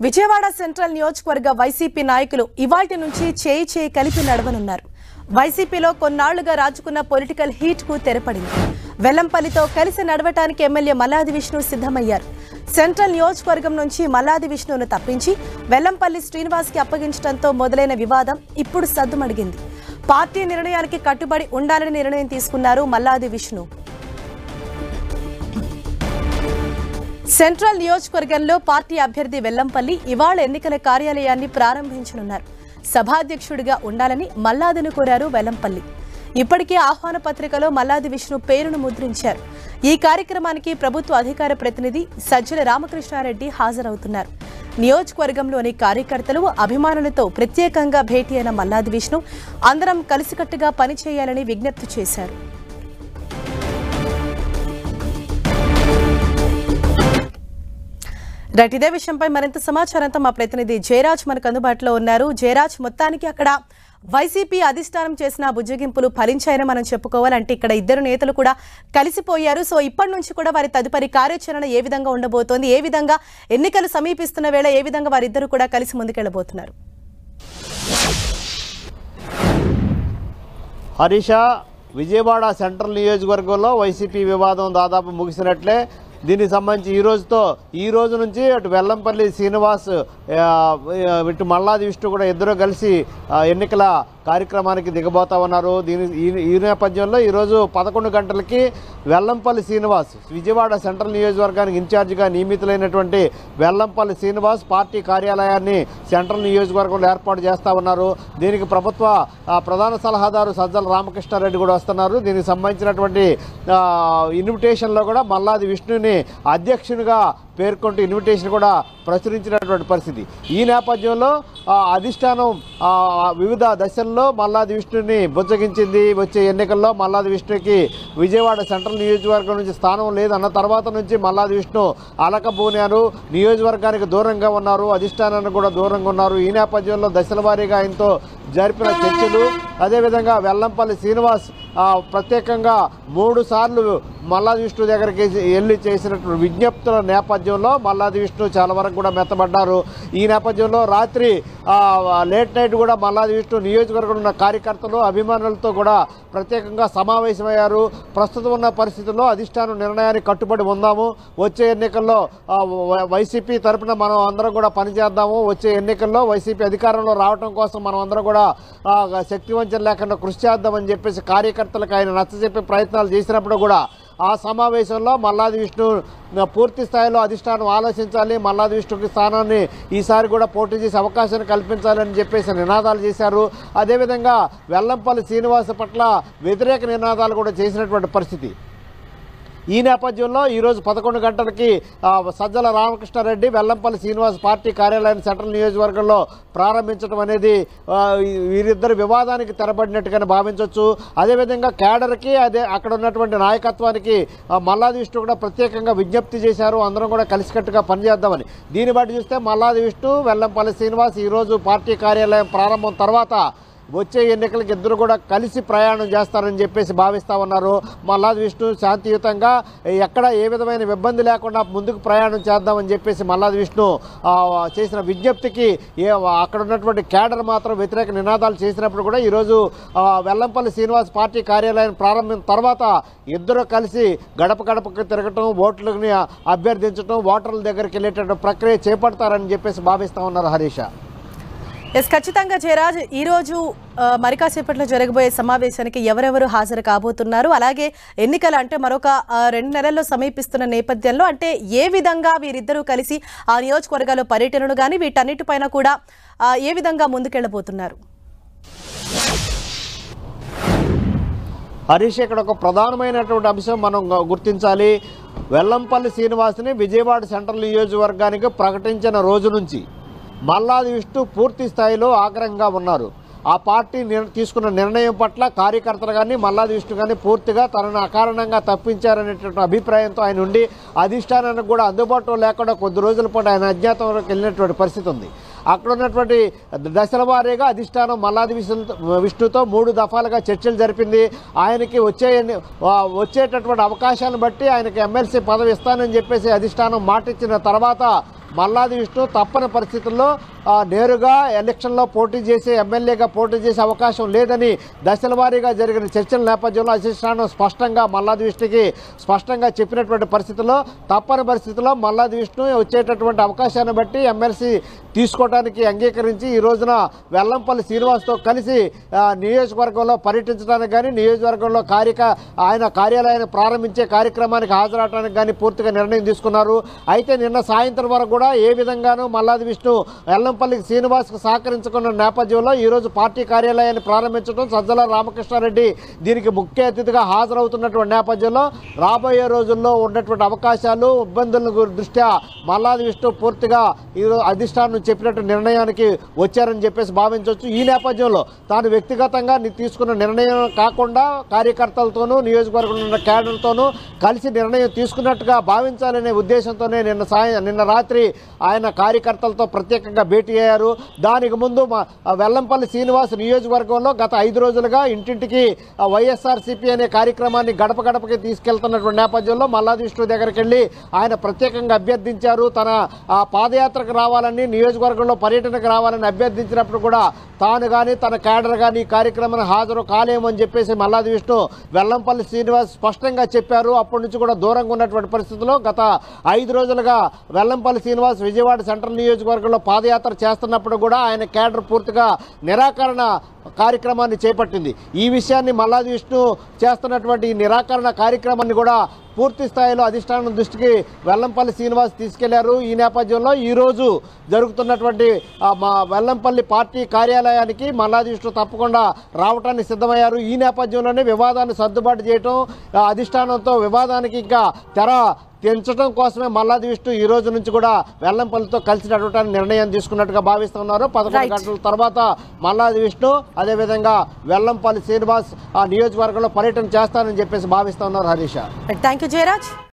Vijayawada central నియోజకవర్గ YCP నాయకులు ఇవాల్టి నుంచి చేయి కలిపి నడవనున్నారు. వైసీపీలో కొన్నాళ్లుగా రాజుకున్న పొలిటికల్ హీట్ కు తెరపడింది. వెల్లంపల్లితో కలిసి నడవటానికి ఎమ్మెల్యే మల్లాది విష్ణు సిద్ధమయ్యారు. సెంట్రల్ నియోజకవర్గం నుంచి మల్లాది విష్ణును తప్పించి వెల్లంపల్లి శ్రీనివాస్ కి అప్పగించడంతో మొదలైన వివాదం ఇప్పుడు సద్దుమణిగింది. పార్టీ నిర్ణయానికి కట్టుబడి ఉండాలని నిర్ణయం తీసుకున్నారు మల్లాది విష్ణు. సెంట్రల్ నియోజకవర్గంలో పార్టీ అభ్యర్థి వెల్లంపల్లి ఇవాళ ఎన్నికల కార్యాలయాన్ని ప్రారంభించనున్నారు. సభాధ్యక్షుడిగా ఉండాలని మల్లాదిని కోరారు వెల్లంపల్లి. ఇప్పటికే ఆహ్వాన పత్రికలో మల్లాది విష్ణు పేరును ముద్రించారు. ఈ కార్యక్రమానికి ప్రభుత్వ అధికార ప్రతినిధి సజ్జల రామకృష్ణారెడ్డి హాజరవుతున్నారు. నియోజకవర్గంలోని కార్యకర్తలు అభిమానులతో ప్రత్యేకంగా భేటీ అయిన మల్లాది విష్ణు అందరం కలిసికట్టుగా పనిచేయాలని విజ్ఞప్తి చేశారు. రైట్, ఇదే విషయంపై మరింత సమాచారంతో మా ప్రతినిధి జయరాజ్ మనకు అందుబాటులో ఉన్నారు. జయరాజ్, మొత్తానికి అక్కడ వైసీపీ అధిష్టానం చేసిన బుజ్జగింపులు ఫలించాయని మనం చెప్పుకోవాలంటే ఇక్కడ ఇద్దరు నేతలు కూడా కలిసిపోయారు. సో ఇప్పటి నుంచి కూడా వారి తదుపరి కార్యాచరణ ఏ విధంగా ఉండబోతోంది, ఏ విధంగా ఎన్నికలు సమీపిస్తున్న వేళ ఏ విధంగా వారిద్దరు కూడా కలిసి ముందుకెళ్లబోతున్నారు? హరీష, విజయవాడ సెంట్రల్ నియోజకవర్గంలో వైసీపీ వివాదం దాదాపు ముగిసినట్లే. దీనికి సంబంధించి ఈ రోజు నుంచి అటు వెల్లంపల్లి శ్రీనివాస్ ఇటు మల్లాది విష్ణు కూడా ఇద్దరు కలిసి ఎన్నికల కార్యక్రమానికి దిగబోతా ఉన్నారు. ఈ నేపథ్యంలో ఈరోజు 11 గంటలకి వెల్లంపల్లి శ్రీనివాస్, విజయవాడ సెంట్రల్ నియోజకవర్గానికి ఇన్ఛార్జిగా నియమితులైనటువంటి వెల్లంపల్లి శ్రీనివాస్ పార్టీ కార్యాలయాన్ని సెంట్రల్ నియోజకవర్గంలో ఏర్పాటు చేస్తూ ఉన్నారు. దీనికి ప్రభుత్వ ప్రధాన సలహాదారు సజ్జల రామకృష్ణారెడ్డి కూడా వస్తున్నారు. దీనికి సంబంధించినటువంటి ఇన్విటేషన్లో కూడా మల్లాది విష్ణుని అధ్యక్షునిగా పేర్కొంటూ ఇన్విటేషన్ కూడా ప్రచురించినటువంటి పరిస్థితి. ఈ నేపథ్యంలో అధిష్టానం వివిధ దశల్లో మల్లాది విష్ణుని బుజ్జగించింది. వచ్చే ఎన్నికల్లో మల్లాది విష్ణుకి విజయవాడ సెంట్రల్ నియోజకవర్గం నుంచి స్థానం లేదన్న తర్వాత నుంచి మల్లాది విష్ణు అలకబోనారు, నియోజకవర్గానికి దూరంగా ఉన్నారు, అధిష్టానానికి కూడా దూరంగా ఉన్నారు. ఈ నేపథ్యంలో దశల వారీగా ఆయనతో జరిపిన చర్చలు, అదేవిధంగా వెల్లంపల్లి శ్రీనివాస్ ప్రత్యేకంగా 3 సార్లు మల్లాది విష్ణు దగ్గరికి వెళ్ళి చేసినటువంటి విజ్ఞప్తుల నేపథ్యంలో మల్లాది విష్ణు చాలా వరకు కూడా మెత్తబడ్డారు. ఈ నేపథ్యంలో రాత్రి లేట్ నైట్ కూడా మల్లాది విష్ణు నియోజకవర్గంలో ఉన్న కార్యకర్తలు అభిమానులతో కూడా ప్రత్యేకంగా సమావేశమయ్యారు. ప్రస్తుతం ఉన్న పరిస్థితుల్లో అధిష్టానం నిర్ణయానికి కట్టుబడి ఉందాము, వచ్చే ఎన్నికల్లో వైసీపీ తరఫున మనం అందరం కూడా పనిచేద్దాము, వచ్చే ఎన్నికల్లో వైసీపీ అధికారంలో రావడం కోసం మనం అందరం కూడా శక్తివంచన లేకుండా కృషి చేద్దామని చెప్పేసి కార్యకర్తలకు ఆయన నచ్చజెప్పే ప్రయత్నాలు చేసినప్పుడు కూడా ఆ సమావేశంలో మల్లాది విష్ణు పూర్తి స్థాయిలో అధిష్టానం ఆలోచించాలి, మల్లాది విష్ణుకి స్థానాన్ని ఈసారి కూడా పోటీ చేసే అవకాశాన్ని కల్పించాలని చెప్పేసి నినాదాలు చేశారు. అదేవిధంగా వెల్లంపల్లి శ్రీనివాస్ పట్ల వ్యతిరేక నినాదాలు కూడా చేసినటువంటి పరిస్థితి. ఈ నేపథ్యంలో ఈరోజు 11 గంటలకి సజ్జల రామకృష్ణారెడ్డి వెల్లంపల్లి శ్రీనివాస్ పార్టీ కార్యాలయాన్ని సెంట్రల్ నియోజకవర్గంలో ప్రారంభించడం అనేది వీరిద్దరు వివాదానికి తెరబడినట్టుగానే భావించవచ్చు. అదేవిధంగా కేడర్కి అక్కడ ఉన్నటువంటి నాయకత్వానికి మల్లాది విష్ణు కూడా ప్రత్యేకంగా విజ్ఞప్తి చేశారు, అందరం కూడా కలిసికట్టుగా పనిచేద్దామని. దీన్ని బట్టి చూస్తే మల్లాది విష్ణు, వెల్లంపల్లి శ్రీనివాస్ ఈరోజు పార్టీ కార్యాలయం ప్రారంభం తర్వాత వచ్చే ఎన్నికలకు ఇద్దరు కూడా కలిసి ప్రయాణం చేస్తారని చెప్పేసి భావిస్తూ ఉన్నారు. మల్లాది విష్ణు శాంతియుతంగా ఎక్కడ ఏ విధమైన ఇబ్బంది లేకుండా ముందుకు ప్రయాణం చేద్దామని చెప్పేసి మల్లాది విష్ణు చేసిన విజ్ఞప్తికి అక్కడ ఉన్నటువంటి కేడర్ మాత్రం వ్యతిరేక నినాదాలు చేసినప్పుడు కూడా ఈరోజు వెల్లంపల్లి శ్రీనివాస్ పార్టీ కార్యాలయం ప్రారంభం తర్వాత ఇద్దరు కలిసి గడప గడపకు తిరగటం, ఓట్లని అభ్యర్థించడం, ఓటర్ల దగ్గరికి వెళ్ళేటటువంటి ప్రక్రియ చేపడతారని చెప్పేసి భావిస్తూ ఉన్నారు. హరీష, ఖచ్చితంగా జయరాజ్, ఈ రోజు మరి కాసేపట్లో జరగబోయే సమావేశానికి ఎవరెవరు హాజరు కాబోతున్నారు, అలాగే ఎన్నికలు అంటే మరొక 2 నెలల్లో సమీపిస్తున్న నేపథ్యంలో అంటే ఏ విధంగా వీరిద్దరూ కలిసి ఆ నియోజకవర్గాల్లో పర్యటనను కానీ వీటన్నిటిపైన కూడా ఏ విధంగా ముందుకెళ్లబోతున్నారు? హరీష్, ఇక్కడ ఒక ప్రధానమైనటువంటి అంశం మనం గుర్తించాలి. వెల్లంపల్లి శ్రీనివాస్ని విజయవాడ సెంట్రల్ నియోజకవర్గానికి ప్రకటించిన రోజు నుంచి మల్లాది విష్ణు పూర్తి స్థాయిలో ఆగ్రహంగా ఉన్నారు. ఆ పార్టీ తీసుకున్న నిర్ణయం పట్ల కార్యకర్తలు కానీ మల్లాది విష్ణు కానీ పూర్తిగా తనను అకారణంగా తప్పించారనేటువంటి అభిప్రాయంతో ఆయన ఉండి అధిష్టానానికి కూడా అందుబాటులో లేకుండా కొద్ది రోజుల పాటు ఆయన అజ్ఞాతంలోకి వెళ్ళినటువంటి పరిస్థితి ఉంది. అక్కడ ఉన్నటువంటి దశల వారీగా అధిష్టానం మల్లాది విష్ణుతో 3 దఫాలుగా చర్చలు జరిపింది. ఆయనకి వచ్చేటటువంటి అవకాశాలను బట్టి ఆయనకి ఎమ్మెల్సీ పదవి ఇస్తానని చెప్పేసి అధిష్టానం మాట ఇచ్చిన తర్వాత మల్లాది విష్ణు తప్పని పరిస్థితుల్లో నేరుగా ఎలక్షన్లో పోటీ చేసి ఎమ్మెల్యేగా పోటీ చేసే అవకాశం లేదని దశల వారీగా జరిగిన చర్చల నేపథ్యంలో అధిష్టానం స్పష్టంగా మల్లాది విష్ణుకి స్పష్టంగా చెప్పినటువంటి పరిస్థితుల్లో తప్పని పరిస్థితుల్లో మల్లాది విష్ణు వచ్చేటటువంటి అవకాశాన్ని బట్టి ఎమ్మెల్సీ తీసుకోవడానికి అంగీకరించి ఈ రోజున వెల్లంపల్లి శ్రీనివాస్తో కలిసి నియోజకవర్గంలో పర్యటించడానికి కానీ నియోజకవర్గంలో ఆయన కార్యాలయాన్ని ప్రారంభించే కార్యక్రమానికి హాజరవడానికి కానీ పూర్తిగా నిర్ణయం తీసుకున్నారు. అయితే నిన్న సాయంత్రం వరకు కూడా ఏ విధంగానూ మల్లాది విష్ణు వెల్లంపల్లి శ్రీనివాస్కు సహకరించుకున్న నేపథ్యంలో ఈరోజు పార్టీ కార్యాలయాన్ని ప్రారంభించడం సజ్జల రామకృష్ణారెడ్డి దీనికి ముఖ్య అతిథిగా హాజరవుతున్నటువంటి నేపథ్యంలో రాబోయే రోజుల్లో ఉన్నటువంటి అవకాశాలు ఇబ్బందుల దృష్ట్యా మల్లాది విష్ణు పూర్తిగా ఈరోజు అధిష్టానం చెప్పినట్టు నిర్ణయానికి వచ్చారని చెప్పేసి భావించవచ్చు. ఈ నేపథ్యంలో తాను వ్యక్తిగతంగా తీసుకున్న నిర్ణయం కాకుండా కార్యకర్తలతోనూ నియోజకవర్గంలో ఉన్న క్యాడర్తోనూ కలిసి నిర్ణయం తీసుకున్నట్టుగా భావించాలనే ఉద్దేశంతోనే నిన్న రాత్రి ఆయన కార్యకర్తలతో ప్రత్యేకంగా భేటీ అయ్యారు. దానికి ముందు వెల్లంపల్లి శ్రీనివాస్ నియోజకవర్గంలో గత 5 రోజులుగా ఇంటింటికి వైఎస్ఆర్సీపీ అనే కార్యక్రమాన్ని గడప గడపకి తీసుకెళ్తున్నటువంటి నేపథ్యంలో మల్లాది విష్ణు దగ్గరికి వెళ్ళి ఆయన ప్రత్యేకంగా అభ్యర్థించారు. తన పాదయాత్రకు రావాలని నియోజకవర్గంలో పర్యటనకు రావాలని అభ్యర్థించినప్పుడు కూడా తాను కానీ తన క్యాడర్ కానీ ఈ కార్యక్రమానికి హాజరు కాలేమని చెప్పేసి మల్లాది విష్ణు వెల్లంపల్లి శ్రీనివాస్ స్పష్టంగా చెప్పారు. అప్పటి నుంచి కూడా దూరంగా ఉన్నటువంటి పరిస్థితుల్లో గత 5 రోజులుగా వెల్లంపల్లి శ్రీనివాస్ విజయవాడ సెంట్రల్ నియోజకవర్గంలో పాదయాత్ర చేస్తున్నప్పుడు కూడా ఆయన క్యాడర్ పూర్తిగా నిరాకరణ కార్యక్రమాన్ని చేపట్టింది. ఈ విషయాన్ని మల్లాది విష్ణు చేస్తున్నటువంటి ఈ నిరాకరణ కార్యక్రమాన్ని కూడా పూర్తి స్థాయిలో అధిష్టానం దృష్టికి వెల్లంపల్లి శ్రీనివాస్ తీసుకెళ్లారు. ఈ నేపథ్యంలో ఈరోజు జరుగుతున్నటువంటి వెల్లంపల్లి పార్టీ కార్యాలయానికి మల్లాది విష్ణు తప్పకుండా రావడానికి సిద్ధమయ్యారు. ఈ నేపథ్యంలోనే వివాదాన్ని సర్దుబాటు చేయటం అధిష్టానంతో వివాదానికి ఇంకా తెంచడం కోసమే మల్లాది విష్ణు ఈ రోజు నుంచి కూడా వెల్లంపల్లితో కలిసి నడవడానికి నిర్ణయం తీసుకున్నట్టుగా భావిస్తున్నారు. 11 గంటల తర్వాత మల్లాది విష్ణు అదేవిధంగా వెల్లంపల్లి శ్రీనివాస్ ఆ నియోజకవర్గంలో పర్యటన చేస్తానని చెప్పేసి భావిస్తున్నారు. హరీష. Thank you Jayaraj.